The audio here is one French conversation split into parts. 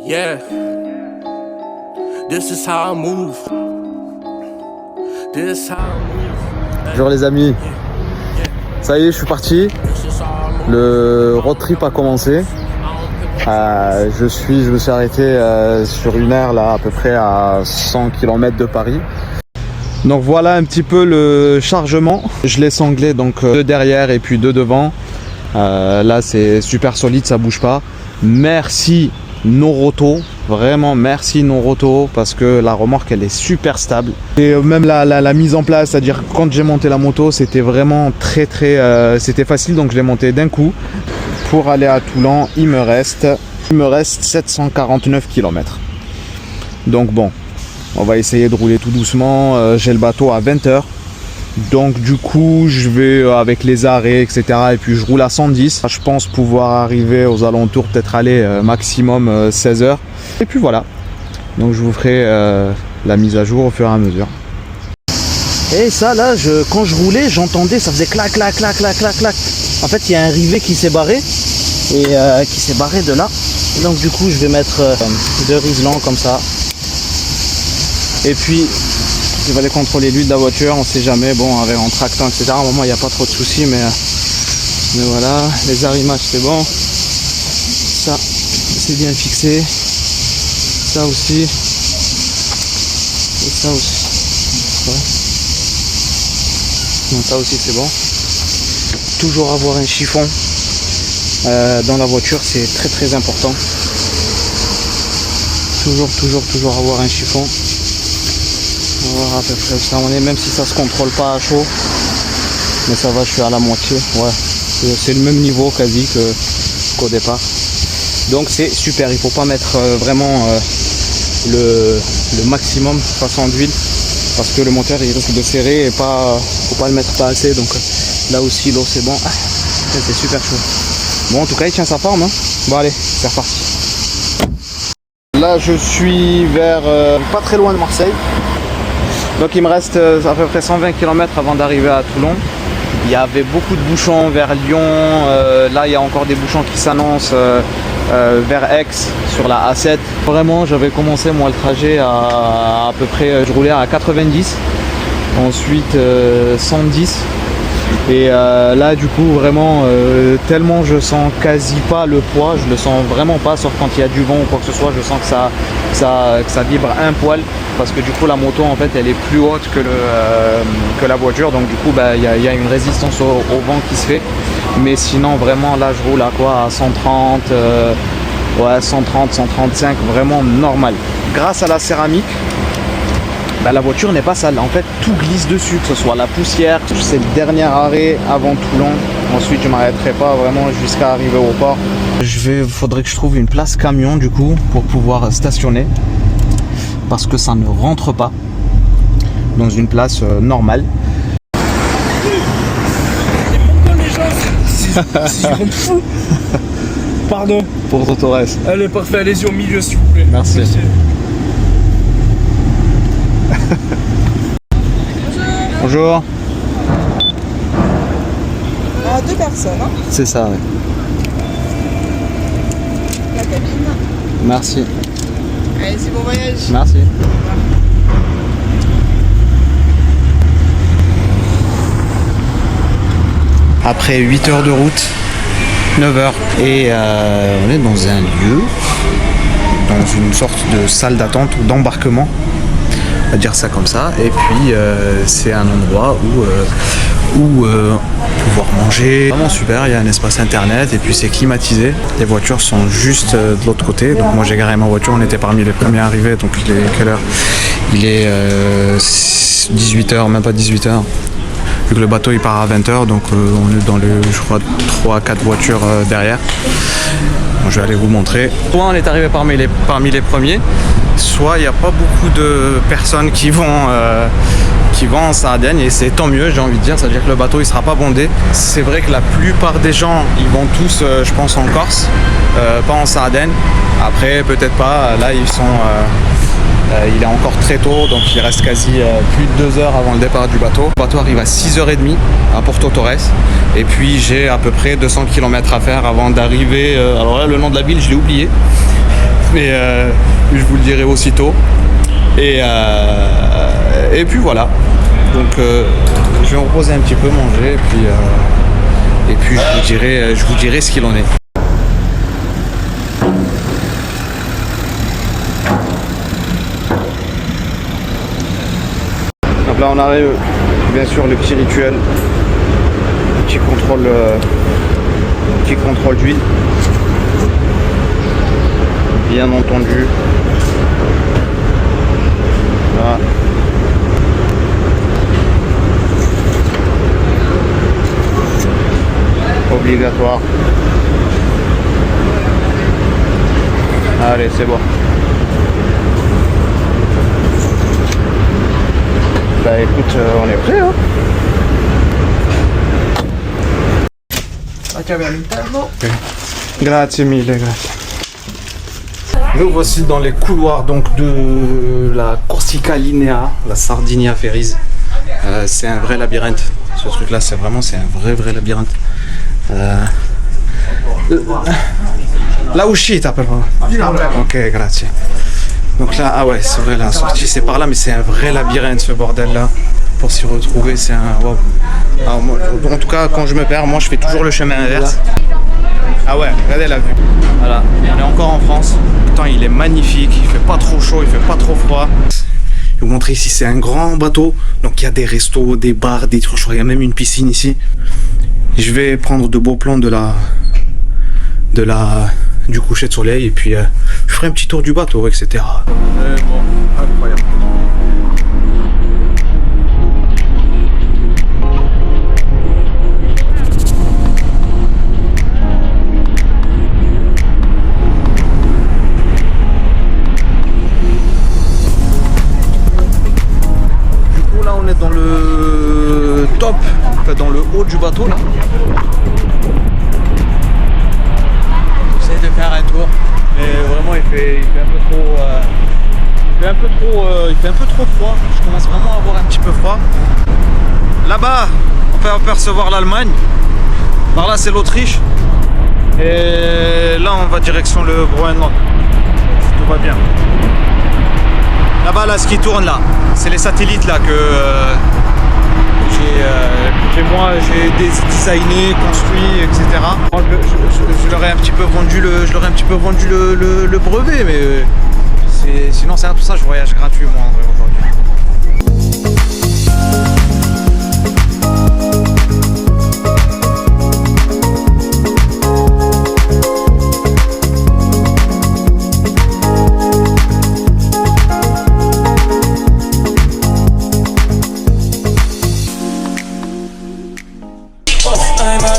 Yeah, this is how I move. This how I move. Bonjour les amis, ça y est, je suis parti. Le road trip a commencé. Je me suis arrêté sur une heure là, à peu près à 100 km de Paris. Donc voilà un petit peu le chargement. Je l'ai sanglé, donc deux derrière et puis deux devant. Là c'est super solide, ça bouge pas. Merci Noroto, vraiment merci Noroto, parce que la remorque elle est super stable. Et même la mise en place, c'est-à-dire quand j'ai monté la moto, c'était vraiment c'était facile, donc je l'ai monté d'un coup. Pour aller à Toulon, il me reste 749 km. Donc bon, on va essayer de rouler tout doucement. J'ai le bateau à 20 h. Donc du coup je vais avec les arrêts etc, et puis je roule à 110. Je pense pouvoir arriver aux alentours, peut-être aller maximum 16 h. Et puis voilà, donc je vous ferai la mise à jour au fur et à mesure. Et ça là, quand je roulais, j'entendais, ça faisait clac clac clac clac clac clac. En fait il y a un rivet qui s'est barré, et qui s'est barré de là. Donc du coup je vais mettre deux riselants comme ça. Et puis je vais aller contrôler l'huile de la voiture, on sait jamais, bon avec en tractant etc, à un moment il n'y a pas trop de soucis, mais voilà, les arrimages c'est bon, ça c'est bien fixé, ça aussi, et ça aussi, ouais. Donc ça aussi c'est bon. Toujours avoir un chiffon dans la voiture, c'est très important. Toujours avoir un chiffon. On va voir à peu près où ça on est, même si ça se contrôle pas à chaud, mais ça va, je suis à la moitié, ouais, c'est le même niveau quasi qu'au départ, donc c'est super. Il faut pas mettre vraiment le maximum façon d'huile, parce que le moteur il risque de serrer, et faut pas le mettre pas assez. Donc là aussi l'eau c'est bon, c'est super chaud. Bon, en tout cas il tient sa forme, hein. Bon allez, c'est reparti. Là je suis vers pas très loin de Marseille. Donc il me reste à peu près 120 km avant d'arriver à Toulon. Il y avait beaucoup de bouchons vers Lyon. Là il y a encore des bouchons qui s'annoncent vers Aix sur la A7. Vraiment j'avais commencé moi le trajet à peu près, je roulais à 90, ensuite 110. Et là du coup vraiment tellement je sens quasi pas le poids, je le sens vraiment pas, sauf quand il y a du vent ou quoi que ce soit, je sens que ça vibre un poil, parce que du coup la moto en fait elle est plus haute que la voiture, donc du coup il y a une résistance au vent qui se fait. Mais sinon vraiment là je roule à quoi, à 130, ouais 130, 135, vraiment normal. Grâce à la céramique, la voiture n'est pas sale, en fait tout glisse dessus, que ce soit la poussière. C'est le dernier arrêt avant Toulon, ensuite je m'arrêterai pas vraiment jusqu'à arriver au port. Faudrait que je trouve une place camion du coup pour pouvoir stationner, parce que ça ne rentre pas dans une place normale. Si on fout. Pardon. Pour Torres. Allez, parfait, allez-y au milieu s'il vous plaît. Merci. Bonjour. Deux personnes, hein. C'est ça, ouais. La cabine. Merci. Allez-y, bon voyage. Merci. Après 8 heures de route, 9 heures, et on est dans un lieu, dans une sorte de salle d'attente ou d'embarquement, on va dire ça comme ça. Et puis c'est un endroit où pouvoir manger, vraiment super. Il y a un espace internet et puis c'est climatisé. Les voitures sont juste de l'autre côté, donc moi j'ai garé ma voiture, on était parmi les premiers arrivés. Donc il est quelle heure? Il est 18 h, même pas 18 h, vu que le bateau il part à 20 h, donc on est dans je crois 3 à 4 voitures derrière. Bon, je vais aller vous montrer. Soit on est arrivé parmi les premiers, soit il n'y a pas beaucoup de personnes qui vont en Sardaigne, et c'est tant mieux, j'ai envie de dire, c'est à dire que le bateau il sera pas bondé. C'est vrai que la plupart des gens ils vont tous je pense en Corse, pas en Sardaigne. Après peut-être pas, là ils sont il est encore très tôt, donc il reste quasi plus de 2 heures avant le départ du bateau. Le bateau arrive à 6 h 30 à Porto Torres, et puis j'ai à peu près 200 km à faire avant d'arriver, alors là le nom de la ville je l'ai oublié, mais je vous le dirai aussitôt. Et puis voilà. Donc je vais me reposer un petit peu, manger, et puis je vous dirai ce qu'il en est. Donc là on arrive, bien sûr, le petit rituel, petit contrôle d'huile, bien entendu. Voilà. Obligatoire. Allez, c'est bon. Bah écoute, on est prêt, hein. Grazie mille, grazie. Nous voici dans les couloirs donc de la Corsica Linea, la Sardinia Ferries. C'est un vrai labyrinthe. Ce truc là, c'est un vrai labyrinthe. La uscita però. Ok, grazie. Donc là, ah ouais, c'est vrai, la sortie c'est par là, mais c'est un vrai labyrinthe ce bordel là. Pour s'y retrouver, c'est un wow. Alors, moi, en tout cas, quand je me perds, moi je fais toujours le chemin inverse. Ah ouais, regardez la vue. Voilà, on est encore en France. Putain, il est magnifique, il fait pas trop chaud, il fait pas trop froid. Je vais vous montrer ici, c'est un grand bateau. Donc il y a des restos, des bars, des trucs. Je crois qu'il y a même une piscine ici. Je vais prendre de beaux plans du coucher de soleil et puis je ferai un petit tour du bateau, etc. Bon, incroyable. Dans le top, dans le haut du bateau là. J'essaie de faire un tour, mais vraiment il fait un peu trop froid. Je commence vraiment à avoir un petit peu froid. Là-bas, on peut apercevoir l'Allemagne. Par là, c'est l'Autriche. Et là, on va direction le Groenland. Tout va bien. Là-bas, là, ce qui tourne là, c'est les satellites là que j'ai designé, construit, etc. Je leur ai un petit peu vendu le brevet, mais sinon c'est pour ça que je voyage gratuit moi en vrai aujourd'hui.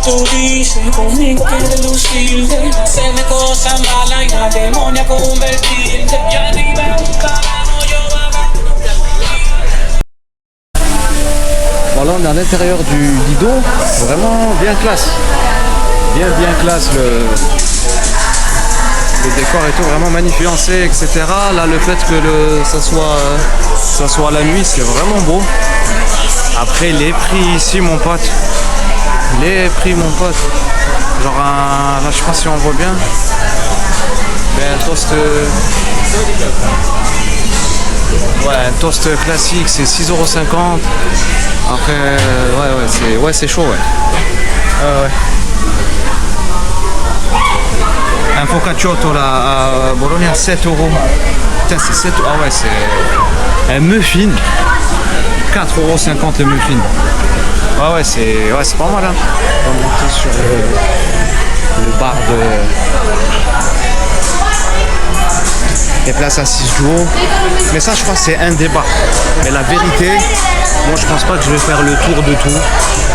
Tú dices conmigo quieres lucirte, hacerme cosas malas y la demonia convertirte. Yo arriba en un carano, yo Bon là on est à l'intérieur du Lido, vraiment bien classe. Bien classe, le décor est tout vraiment magnifié, etc. Là le fait que ça soit la nuit, c'est vraiment beau. Après les prix ici mon pote. Les prix mon pote, genre là je sais pas si on voit bien, mais un toast, ouais, un toast classique c'est 6,50 €. Après c'est chaud ouais. Un focacciotto là à Bologna 7 €. Putain c'est 7 €, ah ouais c'est un muffin, 4,50 € le muffin. Ouais c'est pas mal hein. On va monter sur le bar des places assises du haut. Mais ça je crois que c'est un des bars. Mais la vérité, moi je pense pas que je vais faire le tour de tout.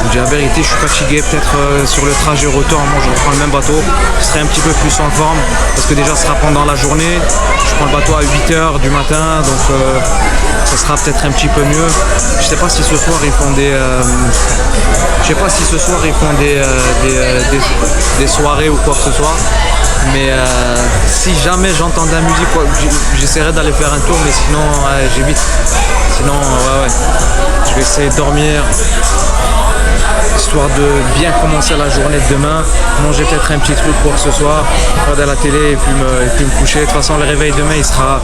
Je dis la vérité, je suis fatigué, peut-être sur le trajet retour, moi je reprends le même bateau. Je serai un petit peu plus en forme parce que déjà ce sera pendant la journée. Je prends le bateau à 8 h du matin, donc ça sera peut-être un petit peu mieux. Je sais pas si ce soir ils font des soirées ou quoi que ce soit. Mais si jamais j'entends de la musique, j'essaierai d'aller faire un tour, mais sinon j'évite. Sinon je vais essayer de dormir histoire de bien commencer la journée de demain, manger peut-être un petit truc quoi que ce soit, regarder la télé et puis me coucher. De toute façon, le réveil demain il sera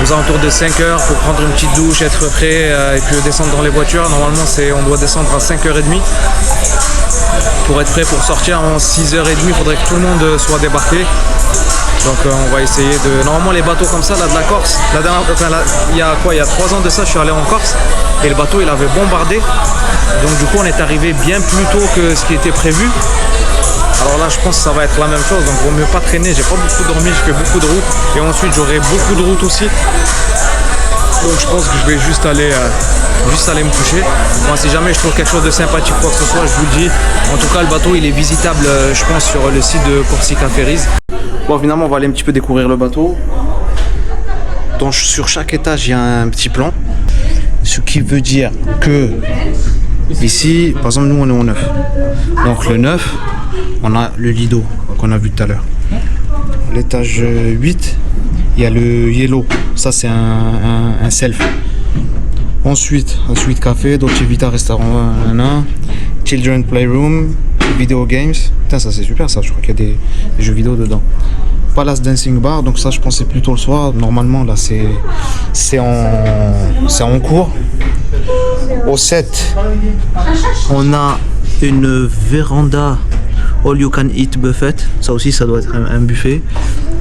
aux alentours de 5 heures pour prendre une petite douche, être prêt et puis descendre dans les voitures. Normalement, on doit descendre à 5h30 pour être prêt pour sortir en 6h30. Il faudrait que tout le monde soit débarqué. Donc on va essayer de... Normalement les bateaux comme ça là de la Corse, il y a 3 ans de ça je suis allé en Corse et le bateau il avait bombardé. Donc du coup on est arrivé bien plus tôt que ce qui était prévu. Alors là je pense que ça va être la même chose, donc il vaut mieux pas traîner, j'ai pas beaucoup dormi, je fais beaucoup de route et ensuite j'aurai beaucoup de route aussi. Donc je pense que je vais juste aller me coucher. Moi si jamais je trouve quelque chose de sympathique quoi que ce soit, je vous le dis. En tout cas le bateau il est visitable je pense sur le site de Corsica Ferries. Bon finalement on va aller un petit peu découvrir le bateau. Donc sur chaque étage il y a un petit plan. Ce qui veut dire que ici, par exemple nous on est au 9. Donc le 9, on a le Lido qu'on a vu tout à l'heure. L'étage 8, il y a le Yellow. Ça c'est un self. Ensuite, un suite café, Dolce Vita restaurant, Children Playroom, Video Games. Putain ça c'est super ça, je crois qu'il y a des jeux vidéo dedans. Palace Dancing Bar, donc ça je pensais plutôt le soir. Normalement là c'est en cours. Au 7, on a une véranda all you can eat buffet. Ça aussi ça doit être un buffet.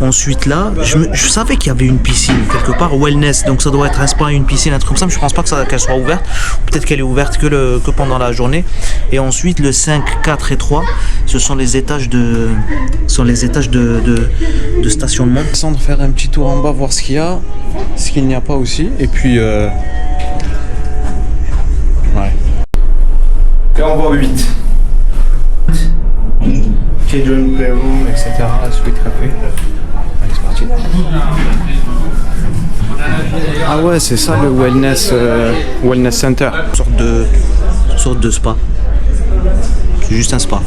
Ensuite là, je savais qu'il y avait une piscine quelque part, wellness, donc ça doit être un spa et une piscine, un truc comme ça, mais je pense pas qu'elle soit ouverte. Peut-être qu'elle est ouverte que pendant la journée. Et ensuite le 5, 4 et 3, ce sont les étages de stationnement. Descendre, faire un petit tour en bas, voir ce qu'il y a, ce qu'il n'y a pas aussi, et puis ouais. Là on voit 8. Children Playroom, etc. Suite café. Allez, c'est parti. Ah ouais, c'est ça le wellness center. Une sorte de spa. C'est juste un spa.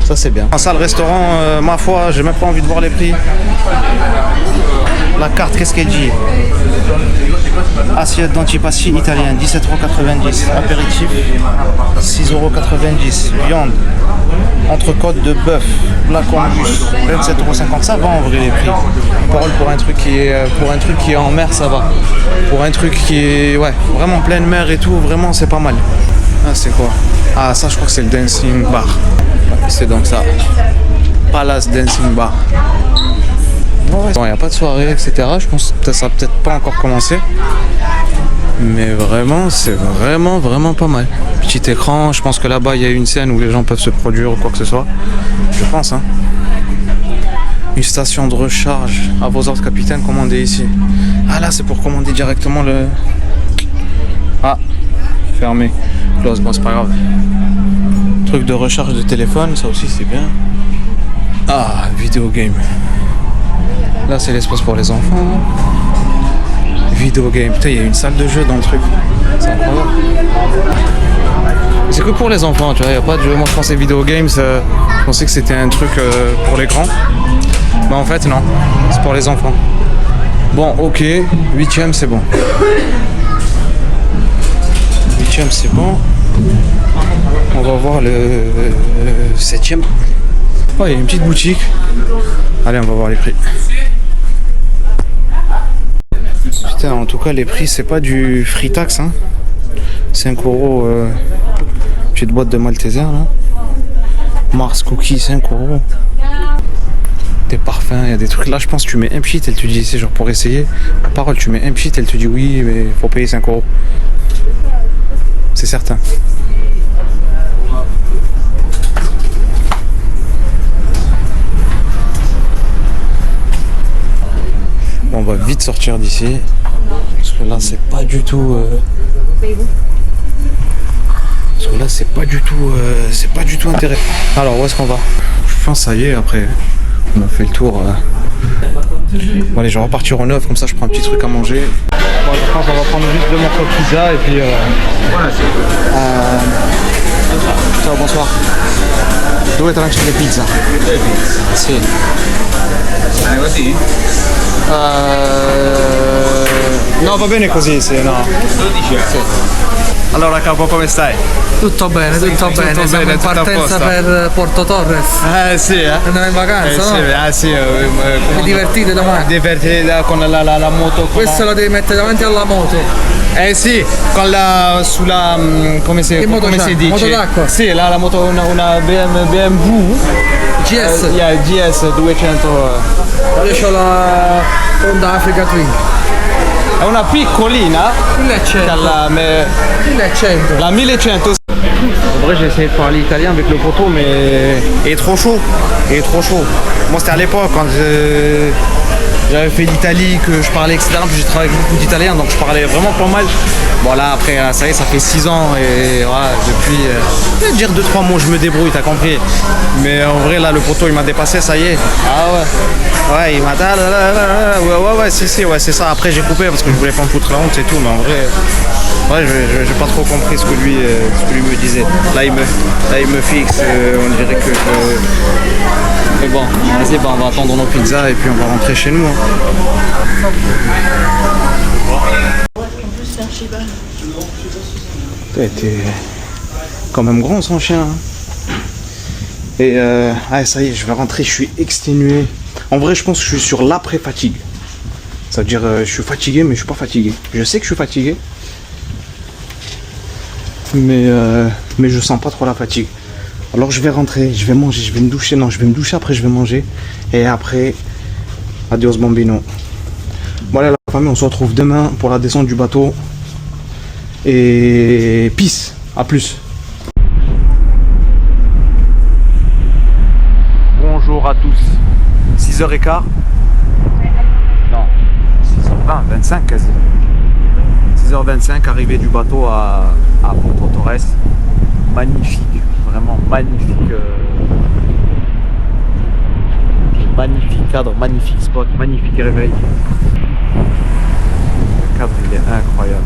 Ça c'est bien. Ça le restaurant, ma foi, j'ai même pas envie de voir les prix. La carte, qu'est-ce qu'elle dit? Assiette d'antipasti italien, 17,90 €. Apéritif, 6,90 €. Viande, entrecôte de bœuf, plat combus, 27,50 €. Ça va en vrai les prix. Parole pour un truc qui est en mer, ça va. Pour un truc qui est vraiment pleine mer et tout, vraiment c'est pas mal. Ah c'est quoi? Ah ça je crois que c'est le dancing bar. C'est donc ça. Palace Dancing Bar. Bon, il n'y a pas de soirée, etc. Je pense que ça va peut-être pas encore commencé. Mais vraiment, c'est vraiment pas mal. Petit écran, je pense que là-bas il y a une scène où les gens peuvent se produire ou quoi que ce soit. Je pense, hein. Une station de recharge à vos ordres, capitaine, commandez ici. Ah là, c'est pour commander directement le. Ah, fermé. Close, bon, c'est pas grave. Truc de recharge de téléphone, ça aussi c'est bien. Ah, vidéo game. Là, c'est l'espace pour les enfants. Video game. Putain, il y a une salle de jeu dans le truc. C'est incroyable. C'est que pour les enfants, tu vois. Il n'y a pas de jeu. Moi, je pensais video games. Je pensais que c'était un truc pour les grands. Mais en fait, non. C'est pour les enfants. Bon, ok. 8ème, c'est bon. 8ème, c'est bon. On va voir le 7ème. Oh, il y a une petite boutique. Allez, on va voir les prix. Putain, en tout cas, les prix, c'est pas du free tax. Hein. 5 €. Petite boîte de Malteser, là. Mars Cookie, 5 €. Des parfums, il y a des trucs. Là, je pense que tu mets un pchit, elle te dit, c'est genre pour essayer. Parole, tu mets un pchit, elle te dit oui, mais faut payer 5 €. C'est certain. Bon, on va vite sortir d'ici. Parce que là, c'est pas du tout. Parce que là, c'est pas du tout intéressant. Alors, où est-ce qu'on va? Je pense ça y est, après. On a fait le tour. Bon, allez, je vais repartir au 9, comme ça je prends un petit truc à manger. Bon, je pense qu'on va prendre juste 2 morceaux de pizza et puis. Ciao, bonsoir. Dove tranci le pizza? Sì. Bene così? No, va bene così, sì, no. 12 Sì. Allora capo, come stai? Tutto bene, tutto bene. Siamo bene, in tutto a partenza posto. per Porto Torres. Sì, Andiamo in vacanza, sì, no? sì. Vi divertite domani? Divertite con la moto. Questo lo devi mettere davanti alla moto. Sì, con la sulla come si, Che moto come c'ha? si dice? Moto d'acqua? Sì, la moto una BMW GS. yeah, GS 200. Io ho la Honda Africa Twin. È una piccolina 1100. mais 1100. la 1100. En vrai, j'ai essayé de parler italien avec le poteau, mais il est trop chaud. Il est trop chaud. Moi, c'était à l'époque quand j'avais fait l'Italie, que je parlais, etc. Puis j'ai travaillé avec beaucoup d'italien, donc je parlais vraiment pas mal. Bon, là, après, ça y est, ça fait 6 ans et voilà, depuis. Je vais dire 2-3 mots, je me débrouille, t'as compris. Mais en vrai, là, le poteau, il m'a dépassé, ça y est. Ah ouais. Ouais, il m'a. Ouais, si, ouais, c'est ça. Après, j'ai coupé parce que je voulais pas me foutre la honte et tout, mais en vrai. Ouais, j'ai pas trop compris ce que lui me disait. Là, il me fixe, on dirait que je... Mais bon, vas-y, bah, on va attendre nos pizzas et puis on va rentrer chez nous. Hein. T'es quand même grand son chien. Hein. Et ça y est, je vais rentrer, je suis exténué. En vrai, je pense que je suis sur l'après-fatigue. Ça veut dire, je suis fatigué, mais je suis pas fatigué. Je sais que je suis fatigué. Mais je sens pas trop la fatigue. Alors je vais rentrer, je vais manger, je vais me doucher. Non, je vais me doucher, après je vais manger. Et après, adios bambino. Bon allez la famille, on se retrouve demain pour la descente du bateau. Et peace, à plus. Bonjour à tous. 6h15. Non, 6h20, 25 quasi. 6h25, arrivée du bateau à Porto Torres. Magnifique, vraiment magnifique. Magnifique cadre, magnifique spot, magnifique réveil. Le cadre, il est incroyable.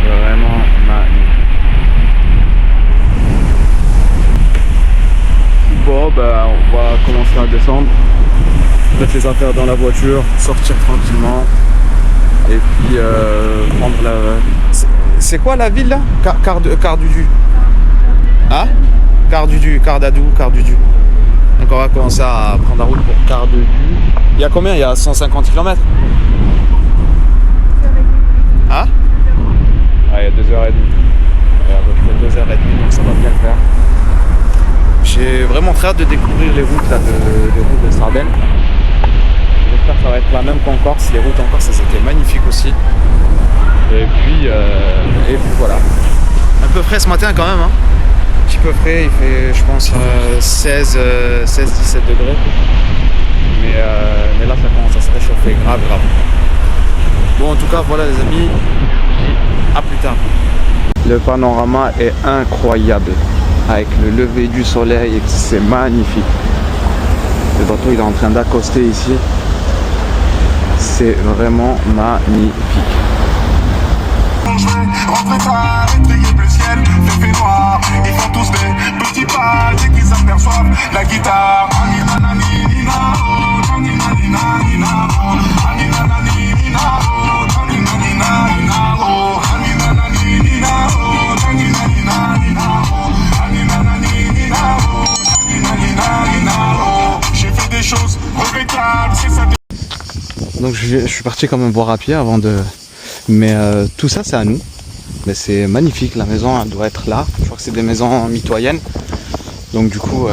Vraiment magnifique. Bon, ben, on va commencer à descendre. Mettre les affaires dans la voiture, sortir tranquillement et puis prendre la... C'est quoi la ville là? Cardudu. Hein? Cardadou. Donc on va commencer à prendre la route pour Cardudu. Il y a combien? Il y a 150 km. Hein? Ah, il y a 2h30. Il y a à peu près 2h30, donc ça va bien le faire. J'ai vraiment très hâte de découvrir les routes là, les routes de Sardaigne. J'espère que ça va être la même qu'en Corse. Les routes en Corse, c'était magnifique aussi. Et puis voilà. Un peu frais ce matin quand même. Hein. Un petit peu frais, il fait je pense 16-17 degrés. Mais là ça commence à se réchauffer grave. Bon en tout cas voilà les amis. À plus tard. Le panorama est incroyable. Avec le lever du soleil, c'est magnifique. Le bateau il est en train d'accoster ici. C'est vraiment magnifique. Rentrez tard, étayer le ciel, fait noir. Ils font tous des petits pas dès qu'ils aperçoivent la guitare. J'ai fait des choses regrettables, c'est ça. Donc je suis parti quand même voir à pied avant de... Mais tout ça c'est à nous. Mais c'est magnifique, la maison elle doit être là. Je crois que c'est des maisons mitoyennes. Donc du coup...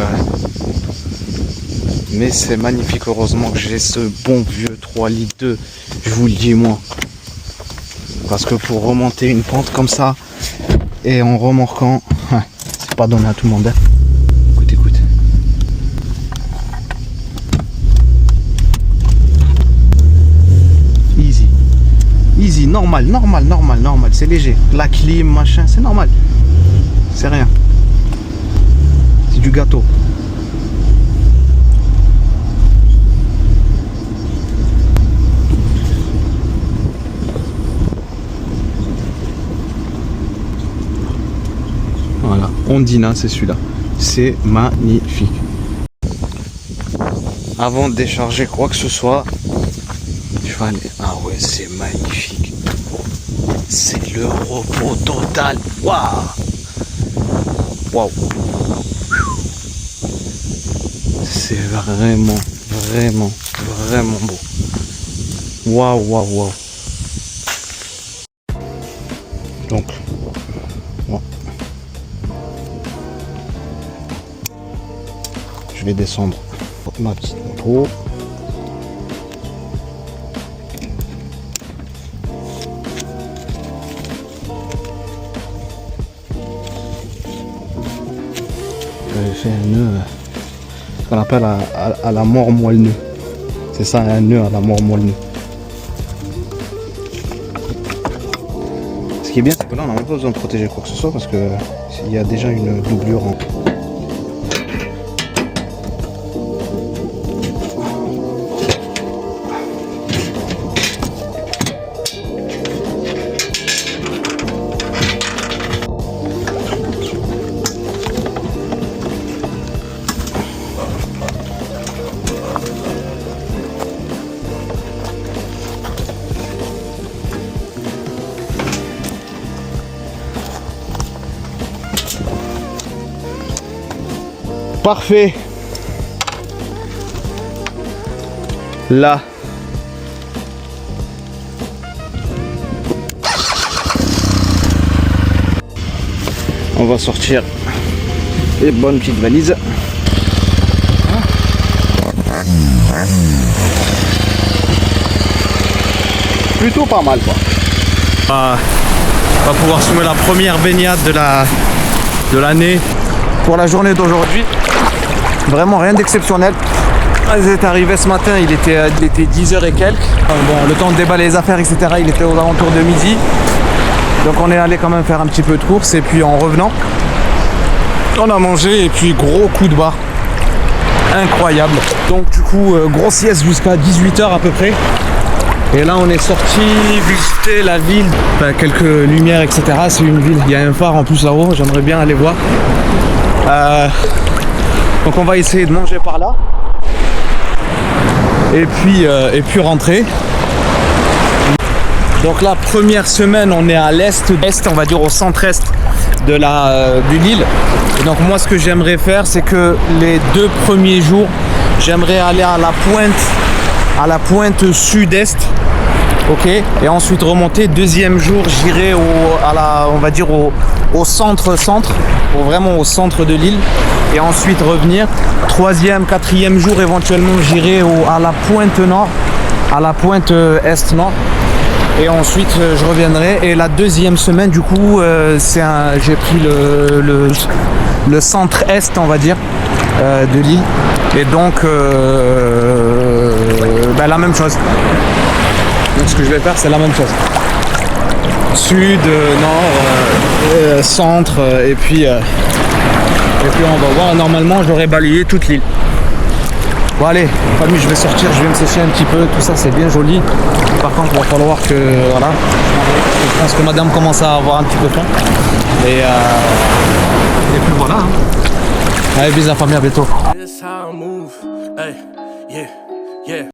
Mais c'est magnifique, heureusement que j'ai ce bon vieux 3 litres 2. Je vous le dis moi. Parce que pour remonter une pente comme ça, et en remorquant, c'est pas donné à tout le monde. Hein. Écoute. Easy, normal, c'est léger. La clim, machin, c'est normal. C'est rien. C'est du gâteau. Voilà, Ondina, c'est celui-là. C'est magnifique. Avant de décharger quoi que ce soit, je vais aller... Ah ouais, c'est magnifique. C'est le repos total. Waouh. Waouh. C'est vraiment, vraiment, vraiment beau. Waouh, waouh, waouh. Donc, bon. Je vais descendre ma petite moto. J'avais fait un nœud, ce qu'on appelle à la mort moelle-nœud. C'est ça, un nœud à la mort moelle-nœud. Ce qui est bien, c'est que là, on n'a même pas besoin de protéger quoi que ce soit parce que il y a déjà une doublure en... Parfait. Là. On va sortir les bonnes petites valises. Plutôt pas mal quoi. On va pouvoir soumettre la première baignade de l'année pour la journée d'aujourd'hui. Vraiment rien d'exceptionnel. Ils étaient arrivés ce matin, il était 10h et quelques. Bon, le temps de déballer les affaires, etc. Il était aux alentours de midi. Donc on est allé quand même faire un petit peu de course. Et puis en revenant, on a mangé et puis gros coup de barre. Incroyable. Donc du coup, grosse sieste jusqu'à 18h à peu près. Et là on est sorti visiter la ville. Enfin, quelques lumières, etc. C'est une ville. Il y a un phare en plus là-haut. J'aimerais bien aller voir. Donc on va essayer de manger par là et puis rentrer. Donc la première semaine on est à l'est, on va dire au centre-est de l'île. Et donc moi ce que j'aimerais faire c'est que les 2 premiers jours j'aimerais aller à la pointe sud-est. Ok, et ensuite remonter. Deuxième jour j'irai on va dire au centre, vraiment au centre de l'île, et ensuite revenir. Troisième, quatrième jour éventuellement j'irai à la pointe nord, à la pointe est-nord, et ensuite je reviendrai. Et la deuxième semaine du coup j'ai pris le centre-est on va dire de l'île, et donc la même chose. Donc ce que je vais faire c'est la même chose. Sud, nord, centre, et puis on va voir. Normalement j'aurais balayé toute l'île. Bon allez, famille, je vais sortir, je vais me sécher un petit peu, tout ça c'est bien joli. Par contre il va falloir que voilà. Je pense que madame commence à avoir un petit peu faim. Et puis voilà. Allez, bisous la famille, à bientôt.